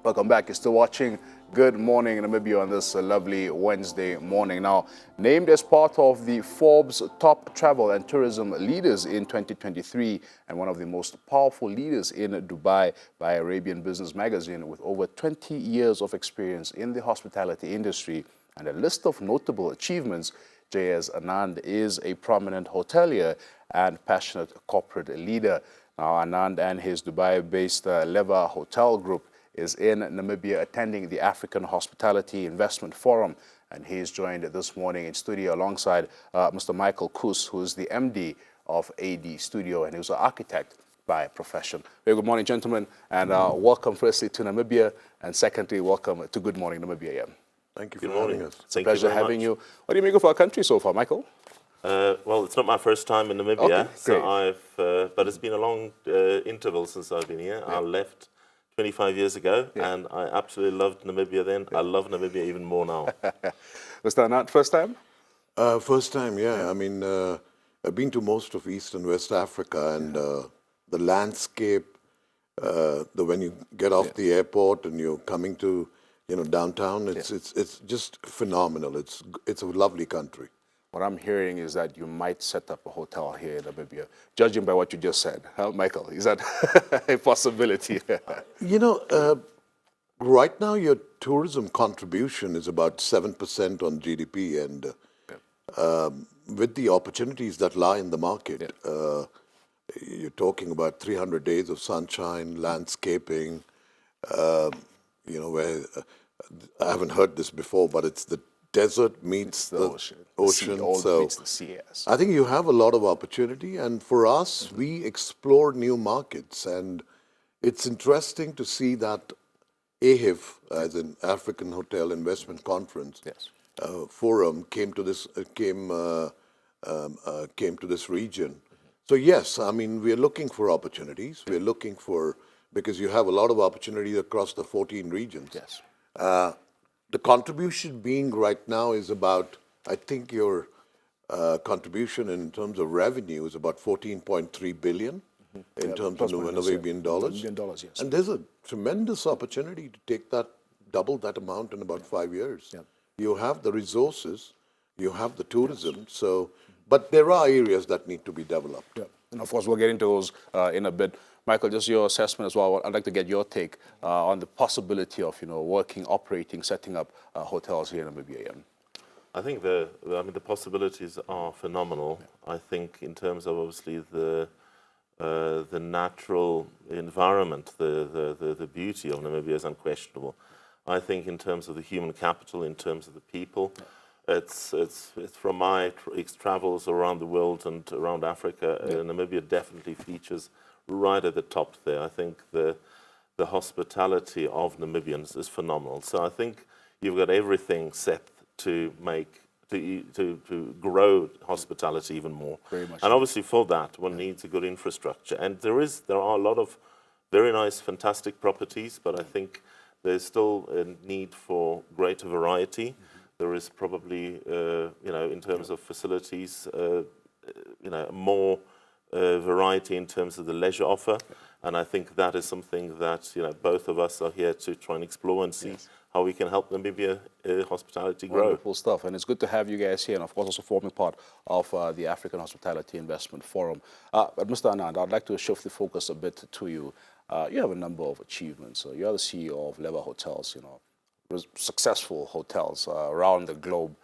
Welcome back. You're still watching Good Morning Namibia on this lovely Wednesday morning. Now, named as part of the Forbes top travel and tourism leaders in 2023 and one of the most powerful leaders in Dubai by Arabian Business Magazine with over 20 years of experience in the hospitality industry and a list of notable achievements, JS Anand is a prominent hotelier and passionate corporate leader. Now, Anand and his Dubai-based Leva Hotel Group is in Namibia attending the African Hospitality Investment Forum. And he is joined this morning in studio alongside Mr. Michael Koos, who is the MD of AD Studio, and he was an architect by profession. Very good morning, gentlemen, and welcome firstly to Namibia, and secondly, welcome to Good Morning Namibia. Yeah. Thank you for having us. It's a pleasure having you. What do you make of our country so far, Michael? Well, it's not my first time in Namibia, Okay, but it's been a long interval since I've been here. I left 25 years ago, and I absolutely loved Namibia then. I love Namibia even more now. Was that not first time? First time, yeah. I mean, I've been to most of East and West Africa, and the landscape, when you get off the airport and you're coming to, downtown, it's just phenomenal. It's a lovely country. What I'm hearing is that you might set up a hotel here in Namibia, judging by what you just said. Huh, Michael, is that a possibility? Right now your tourism contribution is about 7% on GDP, and with the opportunities that lie in the market, you're talking about 300 days of sunshine, landscaping, where I haven't heard this before, but it's the desert meets the ocean. So meets the sea, yes. I think you have a lot of opportunity, and for us, we explore new markets, and it's interesting to see that AHIF, as an African Hotel Investment Conference forum, came to this region. So yes, I mean, we're looking for opportunities. We're looking for, because you have a lot of opportunities across the 14 regions. Yes. The contribution being right now is about, I think your contribution in terms of revenue is about 14.3 billion in terms of Namibian dollars. Yes. And there's a tremendous opportunity to take that, double that amount in about 5 years. You have the resources, you have the tourism, but there are areas that need to be developed. And of course, we'll get into those in a bit. Michael, just your assessment as well. I'd like to get your take on the possibility of, working, operating, setting up hotels here in Namibia. I think the possibilities are phenomenal. I think in terms of obviously the natural environment, the beauty of Namibia is unquestionable. I think in terms of the human capital, in terms of the people, it's from my travels around the world and around Africa, Namibia definitely features right at the top there. I think the hospitality of Namibians is phenomenal. So I think you've got everything set to make to grow hospitality even more. Very much. And obviously for that one needs a good infrastructure. And there are a lot of very nice, fantastic properties, but I think there's still a need for greater variety. There is probably, in terms of facilities, more variety in terms of the leisure offer, and I think that is something that both of us are here to try and explore and see how we can help Namibia hospitality grow. Wonderful stuff, and it's good to have you guys here, and of course also forming part of the African Hospitality Investment Forum. But Mr. Anand, I'd like to shift the focus a bit to you. You have a number of achievements. So you're the CEO of Leva Hotels, successful hotels around the globe.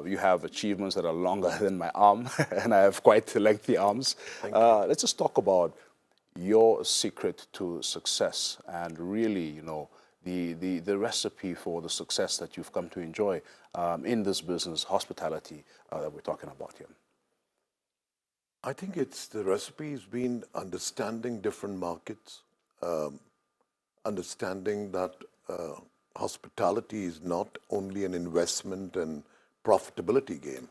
You have achievements that are longer than my arm, and I have quite lengthy arms. Let's just talk about your secret to success and really, the recipe for the success that you've come to enjoy in this business, hospitality, that we're talking about here. I think the recipe has been understanding different markets, understanding that hospitality is not only an investment and profitability game.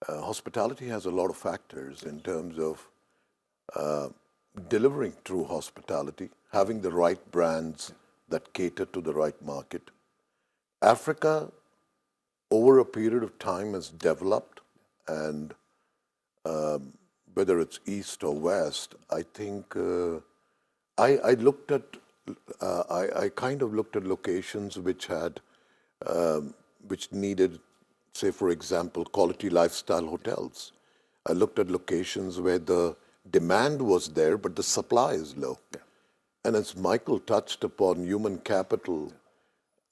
Hospitality has a lot of factors in terms of delivering true hospitality, having the right brands that cater to the right market. Africa, over a period of time, has developed, and whether it's east or west, I think I looked at I kind of looked at locations which had, which needed, say, for example, quality lifestyle hotels. I looked at locations where the demand was there, but the supply is low. Yeah. And as Michael touched upon human capital,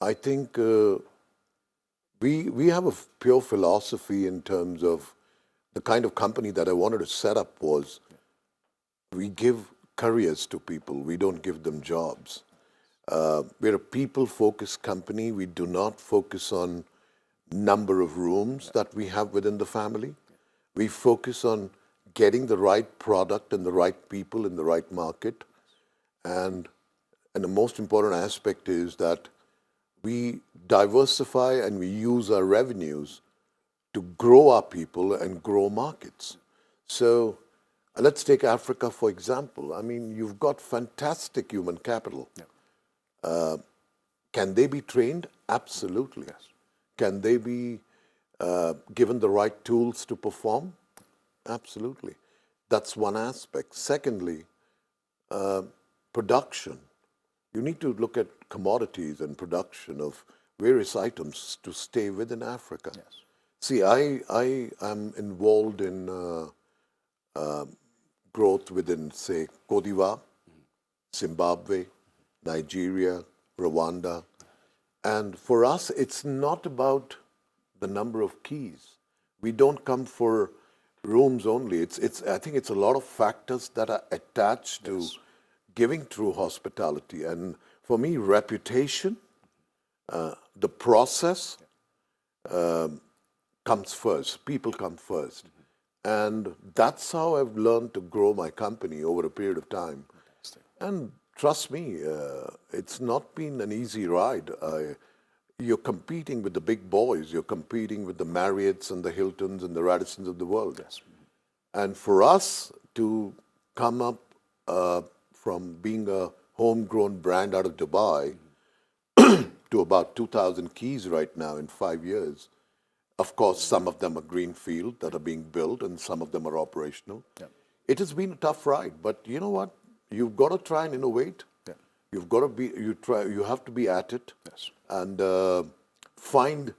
I think we have a pure philosophy in terms of the kind of company that I wanted to set up was we give careers to people. We don't give them jobs. We're a people-focused company. We do not focus on number of rooms that we have within the family. We focus on getting the right product and the right people in the right market. And the most important aspect is that we diversify and we use our revenues to grow our people and grow markets. So let's take Africa, for example. I mean, you've got fantastic human capital. Yeah. Can they be trained? Absolutely. Yes. Can they be given the right tools to perform? Absolutely. That's one aspect. Secondly, production. You need to look at commodities and production of various items to stay within Africa. Yes. See, I am involved in growth within, say, Cote d'Ivoire, Zimbabwe, Nigeria, Rwanda. And for us, it's not about the number of keys. We don't come for rooms only. I think it's a lot of factors that are attached to giving true hospitality. And for me, reputation, the process comes first. People come first. And that's how I've learned to grow my company over a period of time. And trust me, it's not been an easy ride. You're competing with the big boys. You're competing with the Marriotts and the Hiltons and the Radissons of the world. Yes. And for us to come up from being a homegrown brand out of Dubai to about 2,000 keys right now in 5 years, of course, some of them are greenfield that are being built and some of them are operational. Yeah. It has been a tough ride, but you know what? You've got to try and innovate. Yeah. You've got to be, you have to be at it. Yes. And find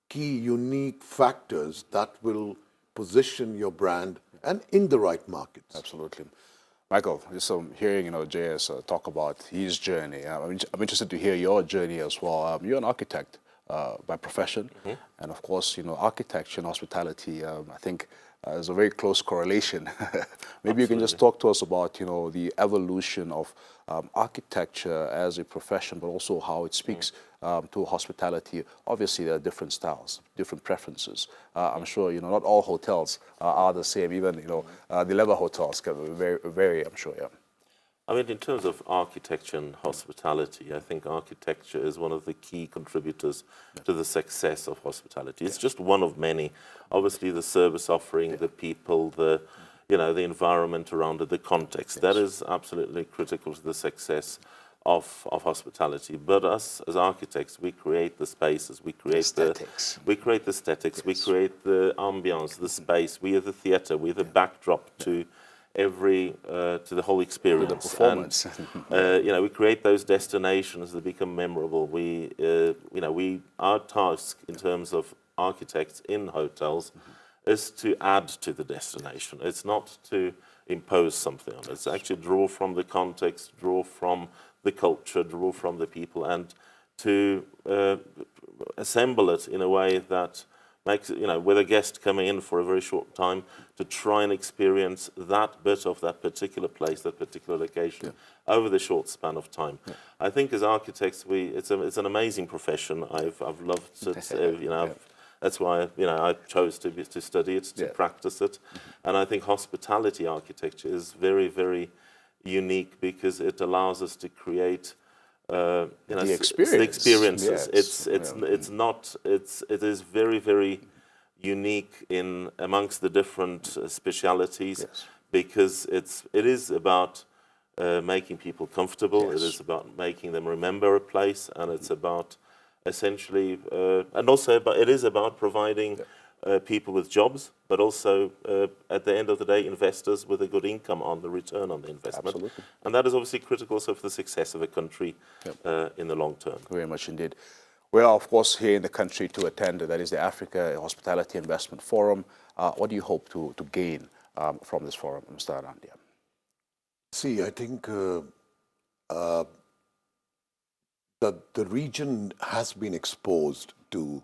key, unique factors that will position your brand and in the right markets. Absolutely. Michael, just hearing JS talk about his journey, I'm interested to hear your journey as well. You're an architect by profession, and of course, architecture and hospitality, I think there's a very close correlation. Maybe you can just talk to us about the evolution of architecture as a profession, but also how it speaks to hospitality. Obviously, there are different styles, different preferences. I'm sure not all hotels are the same. Even the Leva hotels can vary. I'm sure. Yeah. I mean, in terms of architecture and hospitality, I think architecture is one of the key contributors to the success of hospitality. It's just one of many. Obviously, the service offering, the people, the environment around it, the context. That is absolutely critical to the success of hospitality. But us as architects, we create the spaces, we create aesthetics. we create the aesthetics, we create the ambience, the space. We are the theatre, we are the backdrop to to the whole experience. The performance. And, we create those destinations that become memorable. Our task in terms of architects in hotels is to add to the destination. It's not to impose something on it. It's actually draw from the context, draw from the culture, draw from the people, and to assemble it in a way that makes it, with a guest coming in for a very short time, to try and experience that bit of that particular place, that particular location, over the short span of time. Yeah. I think as architects, it's an amazing profession. I've loved it. That's why I chose to study it, to practice it, and I think hospitality architecture is very, very unique because it allows us to create the experiences. Yes. It is very, very unique amongst the different specialities because it is about making people comfortable. It is about making them remember a place, and it's about essentially, it is about providing people with jobs, but also, at the end of the day, investors with a good income on the return on the investment. Absolutely. And that is obviously critical also for the success of a country in the long term. Very much indeed. We are, of course, here in the country to attend. That is the Africa Hospitality Investment Forum. What do you hope to gain from this forum, Mr. Anand? See, I think the region has been exposed to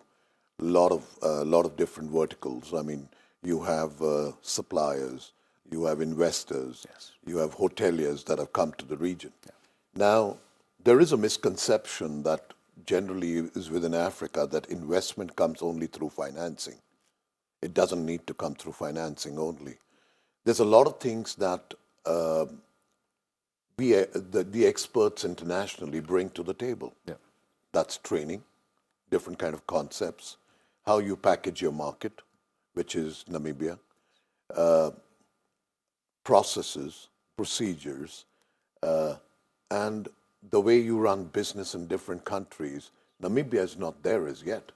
a lot of different verticals. I mean, you have suppliers, you have investors, Yes. you have hoteliers that have come to the region. Yeah. Now, there is a misconception that generally is within Africa that investment comes only through financing. It doesn't need to come through financing only. There's a lot of things that the experts internationally bring to the table. Yeah. That's training, different kind of concepts, how you package your market, which is Namibia, processes, procedures, and the way you run business in different countries. Namibia is not there as yet.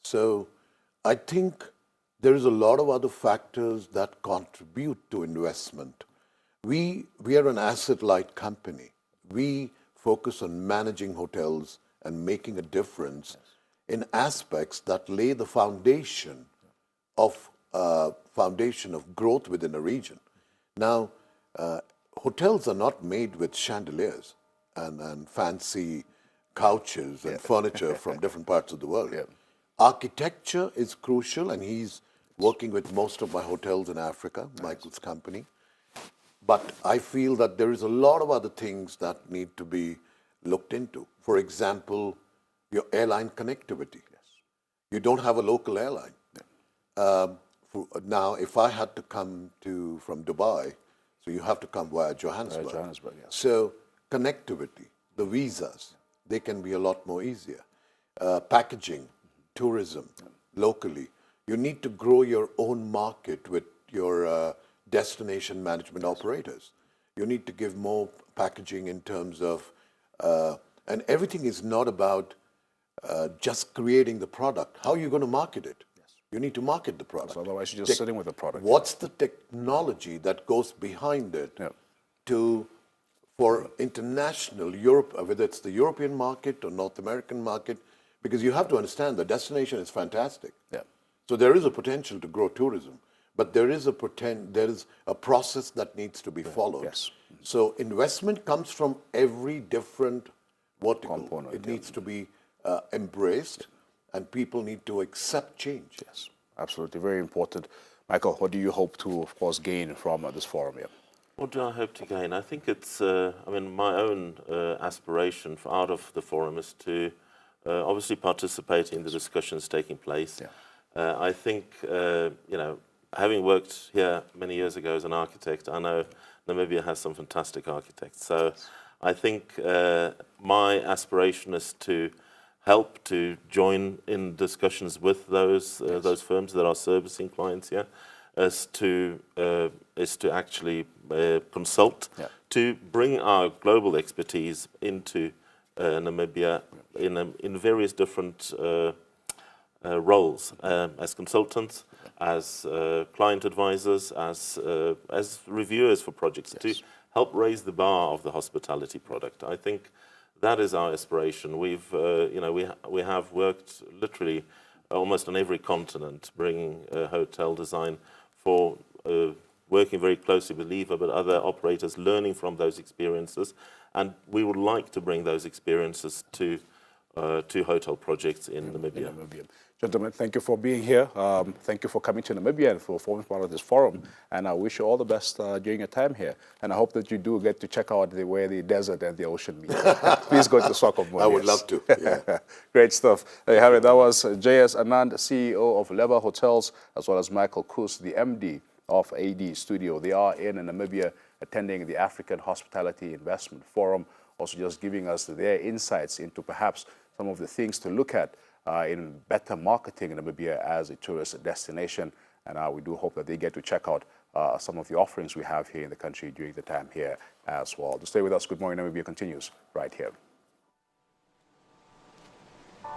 So I think there is a lot of other factors that contribute to investment. We are an asset-light company. We focus on managing hotels and making a difference in aspects that lay the foundation of growth within a region. Now, hotels are not made with chandeliers and fancy couches and furniture from different parts of the world. Yeah. Architecture is crucial, and he's working with most of my hotels in Africa, Michael's company. But I feel that there is a lot of other things that need to be looked into. For example, your airline connectivity. Yes. You don't have a local airline. Now, if I had to come from Dubai, so you have to come via Johannesburg. Johannesburg, yes. So connectivity, the visas, they can be a lot more easier. Packaging, tourism, locally. You need to grow your own market with your destination management operators. You need to give more packaging in terms of, and everything is not about just creating the product. How are you going to market it? Yes. You need to market the product. So otherwise, you're just sitting with the product. What's the technology that goes behind it for international Europe, whether it's the European market or North American market? Because you have to understand the destination is fantastic. Yeah. So there is a potential to grow tourism, but there is a process that needs to be followed. Yes. So investment comes from every different vertical. Component, it needs to be embraced, and people need to accept change. Yes, absolutely, very important. Michael, what do you hope to, of course, gain from this forum here? What do I hope to gain? I think it's, my own aspiration out of the forum is to obviously participate in the discussions taking place. Yeah. I think, having worked here many years ago as an architect, I know Namibia has some fantastic architects. So I think my aspiration is to help to join in discussions with those firms that are servicing clients here, is to actually consult, to bring our global expertise into Namibia in various different roles, as consultants, as client advisors, as reviewers for projects, to help raise the bar of the hospitality product. I think that is our aspiration. We have worked literally almost on every continent, bringing hotel design for working very closely with Leva, but other operators, learning from those experiences, and we would like to bring those experiences to hotel projects in Namibia. Gentlemen, thank you for being here. Thank you for coming to Namibia and for forming part of this forum. And I wish you all the best during your time here. And I hope that you do get to check out where the desert and the ocean meet. Please go to Swakopmund. I would love to. Yeah. Great stuff. There you have it. That was J.S. Anand, CEO of Leva Hotels, as well as Michael Koos, the MD of AD Studio. They are in Namibia attending the African Hospitality Investment Forum, also just giving us their insights into perhaps some of the things to look at in better marketing in Namibia as a tourist destination. And we do hope that they get to check out some of the offerings we have here in the country during the time here as well. To stay with us, Good Morning Namibia continues right here.